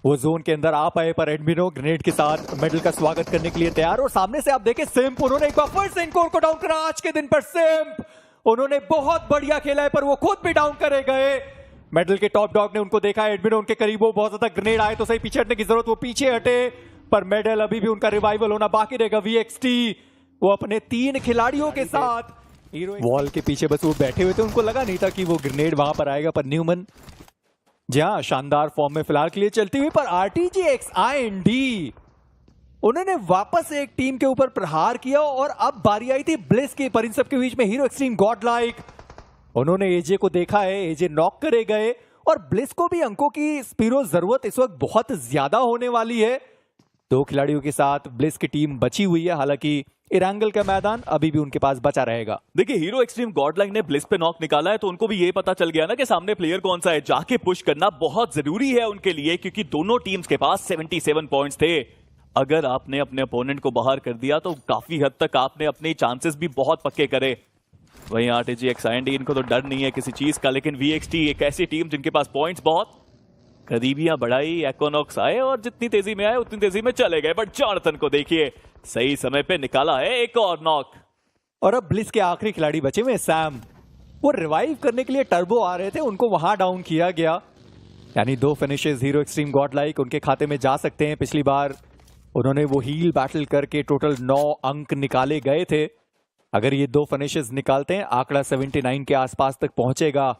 वो जोन के अंदर आ पाए, पर एडमिनो ग्रेनेड के साथ मेडल का स्वागत करने के लिए तैयार। और सामने से आप देखें सिम्प, उन्होंने एक बार फिर से इनको को डाउन करा। आज के दिन पर सिम्प उन्होंने बहुत बढ़िया खेला है, पर वो खुद भी डाउन करे गए। मेडल के टॉप डॉग ने उनको देखा, एडमिनो उनके करीब, वो बहुत ज्यादा ग्रेनेड आए तो सही पीछे हटने की जरूरत, वो पीछे हटे, पर मेडल अभी भी उनका रिवाइवल होना बाकी रहेगा। वीएक्सटी वो अपने 3 खिलाड़ियों के साथ वॉल के पीछे बस वो बैठे हुए थे, उनको लगा नहीं था कि वो ग्रेनेड वहां पर आएगा। पर न्यूमन जहां शानदार फॉर्म में फिलहाल के लिए चलती हुई, पर आरटीजीएक्स आईएनडी उन्होंने वापस एक टीम के ऊपर प्रहार किया और अब बारी आई थी ब्लिस की। पर इन सबके बीच में हीरो एक्सट्रीम गॉडलाइक उन्होंने एजे को देखा है, एजे नॉक करे गए और ब्लिस को भी अंकों की स्पीरो जरूरत इस वक्त बहुत ज्यादा होने वाली है। 2 खिलाड़ियों के साथ ब्लिस की टीम बची हुई है, हालांकि इरांगल का मैदान अभी भी उनके पास बचा रहेगा। देखिए हीरो एक्सट्रीम गॉडलाइक ने ब्लिस पे नॉक निकाला है तो उनको भी ये पता चल गया ना कि सामने प्लेयर कौन सा है। जाके पुश करना बहुत जरूरी है उनके लिए, क्योंकि दोनों टीम्स के पास 77 पॉइंट्स थे। अगर आपने अपने अपोनेंट को बाहर कर दिया तो काफी हद तक आपने अपने चांसेस भी बहुत पक्के करे। वहीं आरटीजीएक्स आईएनडी इनको तो डर नहीं है किसी चीज का, लेकिन वीएक्सटी एक ऐसी टीम जिनके पास पॉइंट्स बहुत, करीबियां बढ़ाई, एक्वानॉक्स आए और जितनी तेजी में आए उतनी तेजी में चले गए। बट जॉनथन को देखिए सही समय पे निकाला है एक और नॉक। और अब ब्लिस के आखिरी खिलाड़ी बचे हुए सैम, वो रिवाइव करने के लिए टर्बो आ रहे थे, उनको वहां डाउन किया गया। यानी 2 फिनिशेस हीरो एक्सट्रीम गॉडलाइक उनके खाते में जा सकते हैं। पिछली बार उन्होंने वो हील बैटल करके टोटल 9 अंक निकाले गए थे। अगर ये 2 फिनिशेस निकालते हैं, आंकड़ा 79 के आसपास तक पहुंचेगा।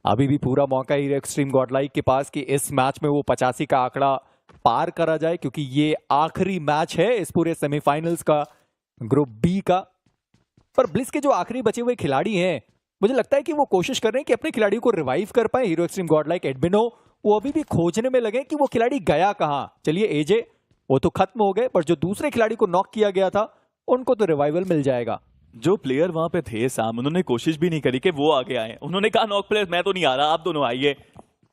अभी भी पूरा मौका हीरो एक्सट्रीम गॉडलाइक के पास कि इस मैच में वो 85 का आंकड़ा पार करा जाए, क्योंकि ये आखिरी मैच है इस पूरे सेमीफाइनल्स का, ग्रुप बी का। पर ब्लिस के जो आखिरी बचे हुए खिलाड़ी हैं, मुझे लगता है कि वो कोशिश कर रहे हैं कि अपने खिलाड़ियों को रिवाइव कर पाए। हीरो एक्सट्रीम गॉडलाइक एडमिनो वो अभी भी खोजने में लगे कि वो खिलाड़ी गया कहां। चलिए एजे वो तो खत्म हो गए, पर जो दूसरे खिलाड़ी को नॉक किया गया था उनको तो रिवाइवल मिल जाएगा। जो प्लेयर वहां पे थे साम, उन्होंने कोशिश भी नहीं करी कि वो आगे आए। उन्होंने कहा नॉक प्लेयर मैं तो नहीं आ रहा, आप दोनों आइए।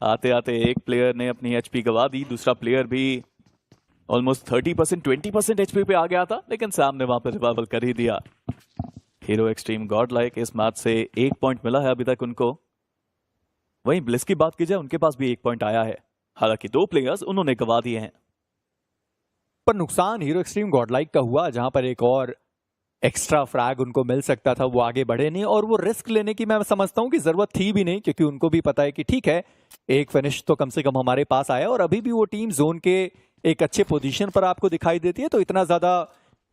आते आते एक प्लेयर ने अपनी एचपी गवा दी, दूसरा प्लेयर भी ऑलमोस्ट 30% 20% एचपी पे आ गया था, लेकिन सैम ने वहां पर रिवाइवल कर ही दिया। हीरो एक्सट्रीम गॉडलाइक इस मैच से 1 पॉइंट मिला है अभी तक उनको। वहीं ब्लिस की बात की जाए, उनके पास भी 1 पॉइंट आया है, हालांकि 2 प्लेयर्स उन्होंने गवा दिए हैं। पर नुकसान हीरो एक्सट्रीम गॉडलाइक का हुआ, जहां पर एक और एक्स्ट्रा फ्रैग उनको मिल सकता था, वो आगे बढ़े नहीं। और वो रिस्क लेने की मैं समझता हूं कि जरूरत थी भी नहीं, क्योंकि उनको भी पता है कि ठीक है एक फिनिश तो कम से कम हमारे पास आया और अभी भी वो टीम जोन के एक अच्छे पोजीशन पर आपको दिखाई देती है, तो इतना ज्यादा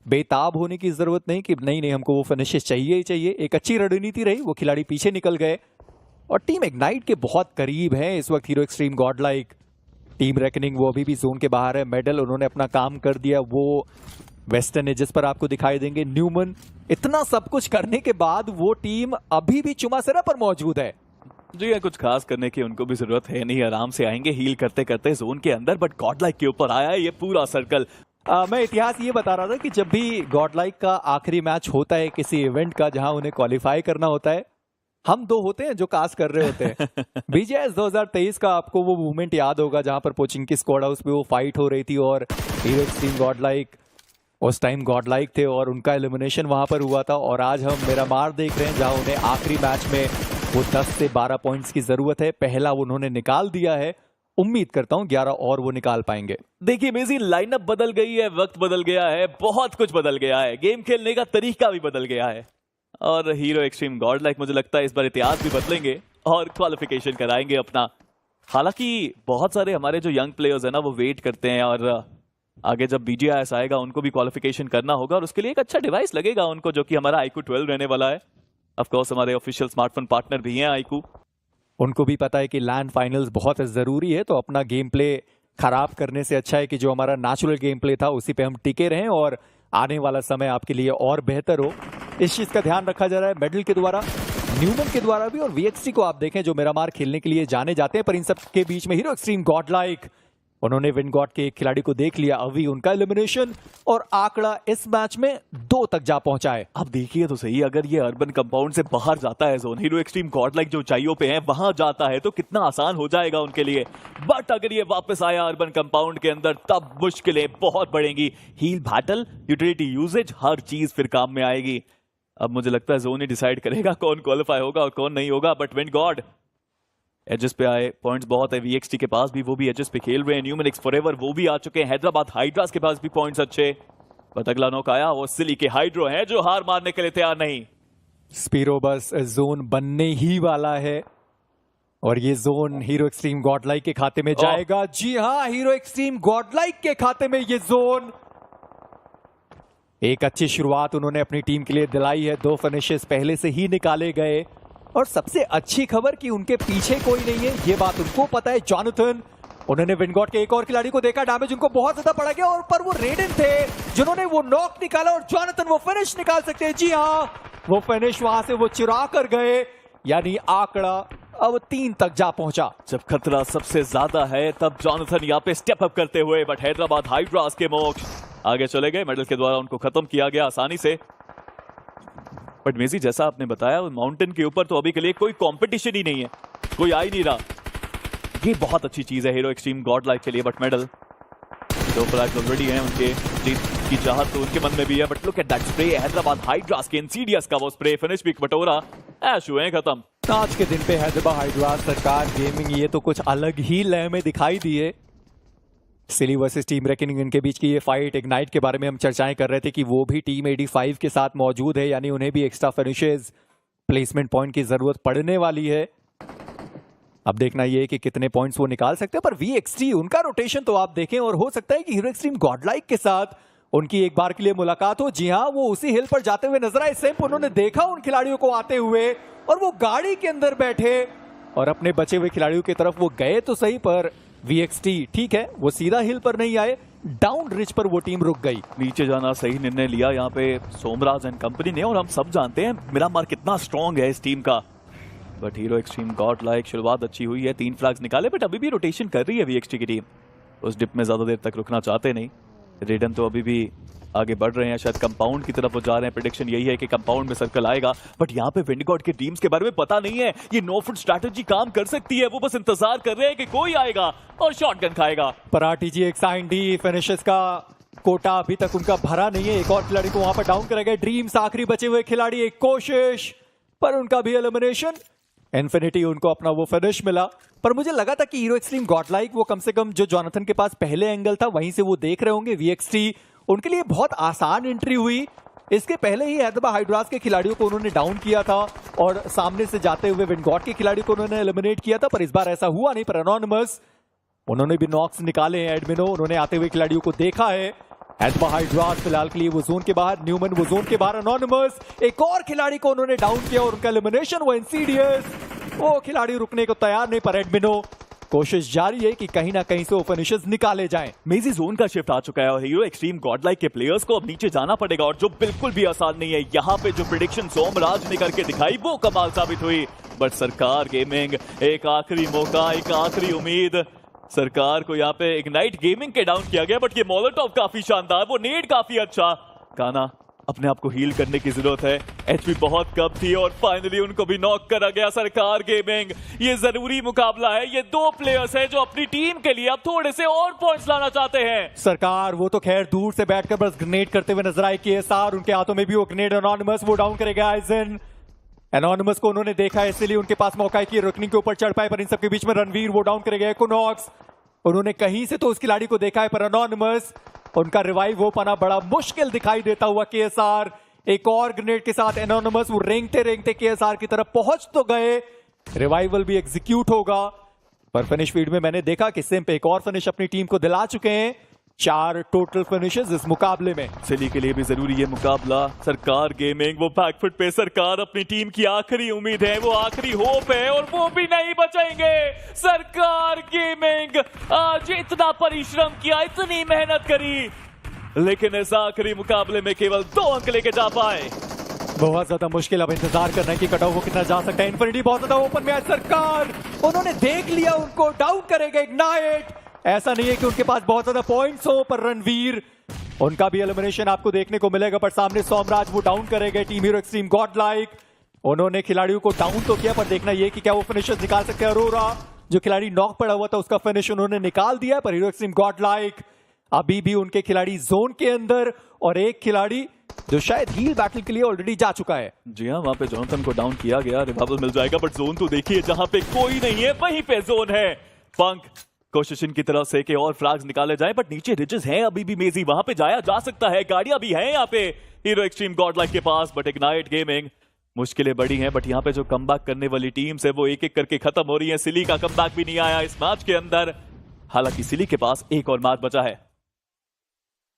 बेताब होने की जरूरत नहीं कि नहीं हमको वो फिनिशेस चाहिए ही चाहिए। एक अच्छी रणनीति रही, वो खिलाड़ी पीछे निकल गए और टीम इग्नाइट के बहुत करीब है इस वक्त hero Xtreme Godlike. Team reckoning वो अभी भी जोन के बाहर है। मेडल उन्होंने अपना काम कर दिया, वो वेस्टर्न एजेस पर आपको दिखाई देंगे। न्यूमन इतना सब कुछ करने के बाद वो टीम अभी भी चुमासेरा पर मौजूद है। जी ये कुछ खास करने की उनको भी जरूरत है नहीं, आराम से आएंगे हील करते करते जोन के अंदर। बट गॉडलाइक के ऊपर आया है ये पूरा सर्कल। मैं इतिहास ये बता रहा था कि जब भी गॉडलाइक का आखिरी मैच होता है किसी इवेंट का जहां उन्हें क्वालिफाई करना होता है, हम 2 होते हैं जो कास्ट कर रहे होते हैं। बीजीएस 2023 का आपको वो मूवमेंट याद होगा जहां पर पोचिंग की स्क्वाड हाउस पे वो फाइट हो रही थी और हीरो एक्सट्रीम गॉडलाइक उस टाइम गॉडलाइक थे और उनका एलिमिनेशन वहां पर हुआ था। और आज हम मिरामार देख रहे हैं जहां उन्हें आखिरी मैच में वो 10 से 12 पॉइंट्स की जरूरत है। पहला उन्होंने निकाल दिया है, उम्मीद करता हूं 11 और वो निकाल पाएंगे। देखिए मेजी लाइनअप बदल गई है, वक्त बदल गया है, बहुत कुछ बदल गया है, गेम खेलने का तरीका भी बदल गया है। और हीरो एक्सट्रीम गॉडलाइक मुझे लगता है इस बार इतिहास भी बदलेंगे और क्वालिफिकेशन कराएंगे अपना। हालांकि बहुत सारे हमारे जो यंग प्लेयर्स है ना वो वेट करते हैं और आगे जब BGIS आएगा उनको भी क्वालिफिकेशन करना होगा और उसके लिए एक अच्छा डिवाइस लगेगा उनको, जो कि हमारा iQOO 12 रहने वाला है। ऑफ कोर्स हमारे ऑफिशियल स्मार्टफोन पार्टनर भी हैं iQOO। उनको भी पता है कि लैंड फाइनल्स बहुत जरूरी है, तो अपना गेम प्ले खराब करने से अच्छा है कि जो हमारा नेचुरल गेम प्ले था उसी पे हम टिके रहें और आने वाला समय आपके लिए और बेहतर हो। इस चीज का ध्यान रखा जा रहा है मेडल के द्वारा, न्यूमन के द्वारा भी। और VXT को आप देखें जो मिरामार खेलने के लिए जाने जाते हैं, पर इन सब के बीच में हीरो एक्सट्रीम गॉडलाइक उन्होंने विनगॉड के एक खिलाड़ी को देख लिया, अभी उनका एलिमिनेशन और आंकड़ा इस मैच में 2 तक जा पहुंचा है। अब देखिए तो सही, अगर ये अर्बन कंपाउंड से बाहर जाता है जोन, हीरो एक्सट्रीम गॉडलाइक जो ऊंचाइयों पे है वहां जाता है तो कितना आसान हो जाएगा उनके लिए। बट अगर ये वापस आया अर्बन कंपाउंड के अंदर तब मुश्किलें बहुत बढ़ेंगी। हील बैटल, यूटिलिटी यूजेज, हर चीज फिर काम में आएगी। अब मुझे लगता है जोन ही डिसाइड करेगा कौन क्वालिफाई होगा और कौन नहीं होगा। बट विनगॉड एजेस पे आए, पॉइंट्स बहुत है वीएक्सटी के पास भी, वो भी एजेस पे खेल रहे हैं। न्यूमेनिक्स फॉरएवर वो भी आ चुके हैं। हैदराबाद हाइड्रास के पास भी पॉइंट्स अच्छे, बट अगला नॉक आया वो सिली के हाइड्रो हैं जो हार मारने के लिए तैयार नहीं। स्पीरो बस जोन बनने ही वाला है और ये जोन हीरो एक्सट्रीम गॉडलाइक के खाते में जाएगा। जी हाँ, हीरो एक्सट्रीम गॉडलाइक के खाते में ये जोन। एक अच्छी शुरुआत उन्होंने अपनी टीम के लिए दिलाई है। 2 फिनिशेस पहले से ही निकाले गए और सबसे अच्छी खबर कि उनके पीछे कोई नहीं है, ये बात उनको पता है। जॉनथन, उन्होंने विनगॉट के एक और खिलाड़ी को देखा, डैमेज उनको बहुत ज्यादा पड़ा गया और पर वो रेडन थे जिन्होंने वो नॉक निकाला और जॉनथन वो फिनिश निकाल सकते हैं। जी हाँ, वो फिनिश वहां से वो चुरा कर गए, यानी आंकड़ा अब 3 तक जा पहुंचा। जब खतरा सबसे ज्यादा है तब जॉनथन यहाँ पे स्टेप अप करते हुए, बट हैदराबाद हाइड्रास के मोक्ष आगे चले गए। मेडल के द्वारा उनको खत्म किया गया आसानी से। बट मेजी, जैसा आपने बताया, माउंटेन के ऊपर तो अभी के लिए कोई कंपटीशन ही नहीं है, कोई आ ही नहीं रहा। ये बहुत अच्छी चीज है हीरो एक्सट्रीम गॉडलाइक के लिए। बट मेडल 2 फ्लैग्स ऑलरेडी हैं उनके, जीत की चाहत तो उनके मन में भी है। But look at that spray, Hyderabad hydras के इंसीडियस का वो स्प्रे, फिनिश भी बटोरा, ऐश हुए खत्म। आज के दिन पे हैदराबाद हाइड्रास, सरकार गेमिंग, ये तो कुछ अलग ही लय में दिखाई दिए। सिली वर्सेस टीम रेकनिंग, इनके बीच की ये फाइट, इग्नाइट के बारे में हम चर्चाएं कर रहे थे कि वो भी टीम 85 के साथ मौजूद है, यानी उन्हें भी एक्स्ट्रा फिनिशेस, प्लेसमेंट पॉइंट की जरूरत पड़ने वाली है। अब देखना ये है कि कितने पॉइंट्स वो निकाल सकते हैं। पर वीएक्सटी, उनका रोटेशन तो आप देखें और हो सकता है कि हीरो एक्सट्रीम गॉडलाइक के साथ उनकी एक बार के लिए मुलाकात हो। जी हाँ, वो उसी हिल पर जाते हुए नजर आए। सिंप, उन्होंने देखा उन खिलाड़ियों को आते हुए और वो गाड़ी के अंदर बैठे और अपने बचे हुए खिलाड़ियों की तरफ वो गए तो सही, पर वीएक्सटी ठीक है, वो सीधा हिल पर नहीं आए, डाउन रिच पर वो टीम रुक गई। नीचे जाना सही निर्णय लिया यहाँ पे सोमराज एंड कंपनी ने, और हम सब जानते हैं मिरामार कितना स्ट्रॉन्ग है इस टीम का। बट हीरो एक्सट्रीम गॉडलाइक, शुरुआत अच्छी हुई है, 3 फ्लैग्स निकाले, बट अभी भी रोटेशन कर रही है वीएक्सटी की टीम। उस डिप में ज्यादा देर तक रुकना चाहते नहीं। रेडन तो अभी भी आगे बढ़ रहे हैं, शायद कंपाउंड की तरफ वो जा रहे हैं। प्रेडिक्शन यही है कि कंपाउंड में सर्कल आएगा। बट यहाँ पे विंडगॉड की टीम्स के बारे में पता नहीं है, ये नो फुट स्ट्रैटेजी काम कर सकती है। वो बस इंतजार कर रहे हैं कि कोई आएगा और शॉटगन खाएगा। पर आरटीजी एक साइन डी, फिनिशेस का कोटा अभी तक उनका भरा नहीं है। एक और खिलाड़ी को वहां पर डाउन करेगा। ड्रीम्स आखिरी बचे हुए खिलाड़ी, एक कोशिश, पर उनका भी एलिमिनेशन। इन्फिनिटी, उनको अपना वो फिनिश मिला। पर मुझे लगा था कि हीरो एक्सट्रीम गॉडलाइक वो कम से कम जो जॉनथन के पास पहले एंगल था वहीं से वो देख रहे होंगे। वीएक्सटी, उनके लिए बहुत आसान एंट्री हुई। इसके पहले ही हैदराबाद हाइड्रास के खिलाड़ियों को उन्होंने डाउन किया था और सामने से जाते हुए विंडगॉड के खिलाड़ियों को उन्होंने एलिमिनेट किया था। पर इस बार ऐसा हुआ नहीं। पर एनोनिमस, उन्होंने भी नॉक्स निकाले हैं। एडमिनो, उन्होंने आते हुए खिलाड़ियों को देखा है। हैदराबाद हाइड्रास फिलहाल के लिए वो जोन के बाहर, न्यूमन वो जोन के बाहर। एनोनिमस, एक और खिलाड़ी को उन्होंने डाउन किया और उनका एलिमिनेशन। वो इंसीडियस, वो खिलाड़ी रुकने को तैयार नहीं। पर एडमिनो, कोशिश जारी है कि कहीं ना कहीं से वो फिनिशेस निकाले जाएं। मेजी, जोन का शिफ्ट आ चुका है और हीरो एक्सट्रीम गॉडलाइक के प्लेयर्स को अब नीचे जाना पड़ेगा, और जो बिल्कुल भी आसान नहीं है। यहाँ पे जो प्रेडिक्शन सोमराज ने करके दिखाई वो कमाल साबित हुई। बट सरकार गेमिंग, एक आखिरी मौका, एक आखिरी उम्मीद। सरकार को यहाँ पे इग्नाइट गेमिंग के डाउन किया गया, बट ये मोलोटॉव काफी शानदार, वो नेड काफी अच्छा। काना, अपने आप को हील करने की जरूरत है, एचपी बहुत कम थी और फाइनली उनको भी नॉक करा गया। सरकार गेमिंग, ये जरूरी मुकाबला है। ये 2 प्लेयर्स हैं जो अपनी टीम के लिए अब थोड़े से और पॉइंट्स लाना चाहते हैं। सरकार, वो तो खैर दूर से बैठकर बस ग्रेनेड करते हुए नजर आए। केएसआर, उनके हाथों में भी वो ग्रेनेड। एनोनिमस, वो डाउन करेगा आइजन। एनोनिमस को उन्होंने देखा है, इसलिए उनके पास मौका है कि रुकनी के ऊपर चढ़ पाए। पर इन सबके बीच में रणवीर, वो डाउन करेगा। इक्विनॉक्स, उन्होंने कहीं से तो उस खिलाड़ी को देखा है, पर एनोनिमस, उनका रिवाइव हो पाना बड़ा मुश्किल दिखाई देता हुआ। केएसआर एक और ग्रेनेड के साथ, एनोनिमस वो रेंगते रेंगते केएसआर की तरफ पहुंच तो गए। रिवाइवल भी एग्जीक्यूट होगा, पर फिनिश फीड में मैंने देखा कि सिम्प एक और फिनिश अपनी टीम को दिला चुके हैं। 4 टोटल फिनिशेस इस मुकाबले में। सिली के लिए भी जरूरी है मुकाबला। सरकार गेमिंग, वो बैकफुट पे। सरकार अपनी टीम की आखिरी उम्मीद है, वो आखिरी होप है, और वो भी नहीं बचेंगे। सरकार गेमिंग आज इतना परिश्रम किया, इतनी मेहनत करी, लेकिन इस आखिरी मुकाबले में केवल 2 अंक लेके जा पाए। बहुत ज्यादा मुश्किल अब इंतजार करना है कि कट ऑफ वो कितना जा सकता है। इन्फिनिटी बहुत ज्यादा ओपन में है। सरकार, उन्होंने देख लिया, उनको डाउन करेगा इग्नाइट। ऐसा नहीं है कि उनके पास बहुत ज्यादा पॉइंट्स हो, पर रणवीर, उनका भी एलिमिनेशन आपको देखने को मिलेगा। पर सामने सोमराज वो डाउन करेंगे। टीम हीरो एक्सट्रीम गॉडलाइक, उन्होंने खिलाड़ियों को डाउन तो किया, पर देखना ये कि क्या वो फिनिशर्स निकाल सकते हैं। अरोरा, जो खिलाड़ी नॉक पड़ा हुआ था, उसका फिनिश उन्होंने निकाल दिया। पर हीरो एक्सट्रीम गॉडलाइक, अभी भी उनके खिलाड़ी जोन के अंदर और एक खिलाड़ी जो शायद हील बैटल के लिए ऑलरेडी जा चुका है। जी हाँ, वहां पे जोनाथन को डाउन किया गया, रिवाइवल मिल जाएगा, बट जोन तो देखिए जहां पे कोई नहीं है वहीं पे जोन है। पंक कोशिश इनकी तरफ से कि और फ्लैग्स निकाले जाए, बट नीचे रिजेस हैं अभी भी मेजी, वहां पे जाया जा सकता है, गाड़ियां भी हैं यहाँ पे हीरो एक्सट्रीम गॉडलाइक के पास, बट इग्नाइट गेमिंग मुश्किलें बड़ी हैं। बट यहाँ पे जो कमबैक करने वाली टीम्स है वो एक एक करके खत्म हो रही है। सिली का कमबैक भी नहीं आया इस मैच के अंदर, हालांकि सिली के पास एक और मैच बचा है।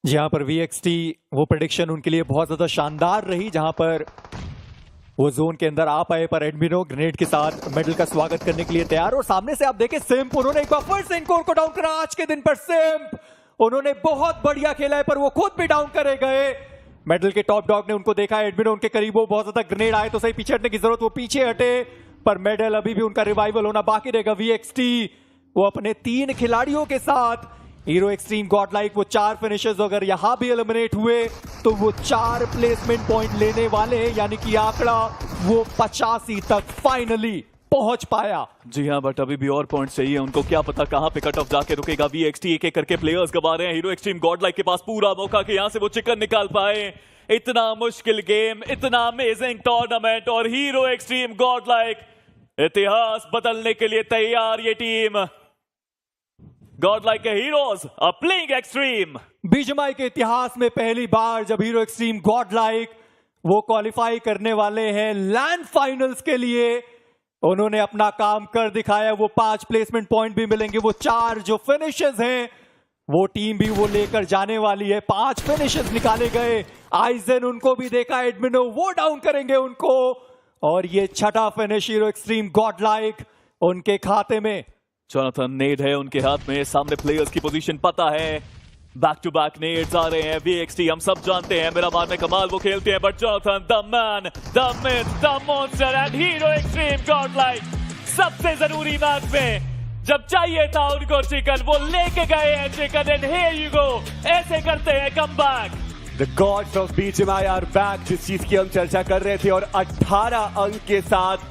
जहां पर VXT वो प्रेडिक्शन उनके लिए बहुत ज्यादा शानदार रही, जहां पर वो जोन के अंदर आ पाए, पर एडमिनो ग्रेनेड के साथ मेडल का स्वागत करने के लिए तैयार। और सामने से आप देखें सिम्प, उन्होंने एक बार फिर से इनकोर को डाउन करा आज के दिन पर। सिम्प उन्होंने बहुत बढ़िया खेला है, पर वो खुद भी डाउन करे गए। मेडल के टॉप डॉग ने उनको देखा, एडमिनो उनके करीब, वो बहुत ज्यादा ग्रेनेड आए तो सही पीछे हटने की जरूरत, वो पीछे हटे, पर मेडल अभी भी उनका रिवाइवल होना बाकी रहेगा। VXT वो अपने 3 खिलाड़ियों के साथ हीरो एक्सट्रीम गॉडलाइक, वो 4 फिनिशर्स अगर यहां भी एलिमिनेट हुए तो वो 4 प्लेसमेंट पॉइंट लेने वाले हैं, यानी कि आंकड़ा वो 85 तक फाइनली पहुंच पाया। जी हाँ, बट अभी भी और पॉइंट चाहिए उनको, क्या पता कहां पे कट ऑफ जाके रुकेगा। VXT एक एक करके प्लेयर्स गवा रहे हैं, हीरो एक्सट्रीम गॉडलाइक के पास पूरा मौका कि यहां से वो चिकन निकाल पाए। इतना मुश्किल गेम, इतना अमेजिंग टूर्नामेंट, और हीरो एक्सट्रीम गॉडलाइक इतिहास बदलने के लिए तैयार। ये टीम गॉडलाइक के heroes are playing Xtreme. BGMI के इतिहास में पहली बार जब हीरो एक्सट्रीम गॉडलाइक वो क्वालिफाई करने वाले हैं लैंड फाइनल्स के लिए, उन्होंने अपना काम कर दिखाया। वो 5 प्लेसमेंट पॉइंट भी मिलेंगे, वो 4 जो फिनिशेस हैं वो टीम भी वो लेकर जाने वाली है। 5 फिनिशेस निकाले गए, आइजन उनको भी देखा, एडमिनो वो डाउन करेंगे उनको, और ये 6ठा फिनिश हीरो एक्सट्रीम गॉडलाइक उनके खाते में। जोनाथन नेड है उनके हाथ में, सामने प्लेयर्स की पोजीशन पता है, बैक टू बैक नेड्स आ रहे हैं। VXT हम सब जानते हैं, मेरा मान में कमाल वो खेलते हैं, but Jonathan the man, the myth, the monster and hero Xtreme Godlike सबसे जरूरी मैच में जब चाहिए था उनको चिकन, वो लेके गए हैं chicken, and here you go, ऐसे करते हैं comeback. The gods of BGMI are back, जिस चीज की हम चर्चा कर रहे थे, और 18 अंक के साथ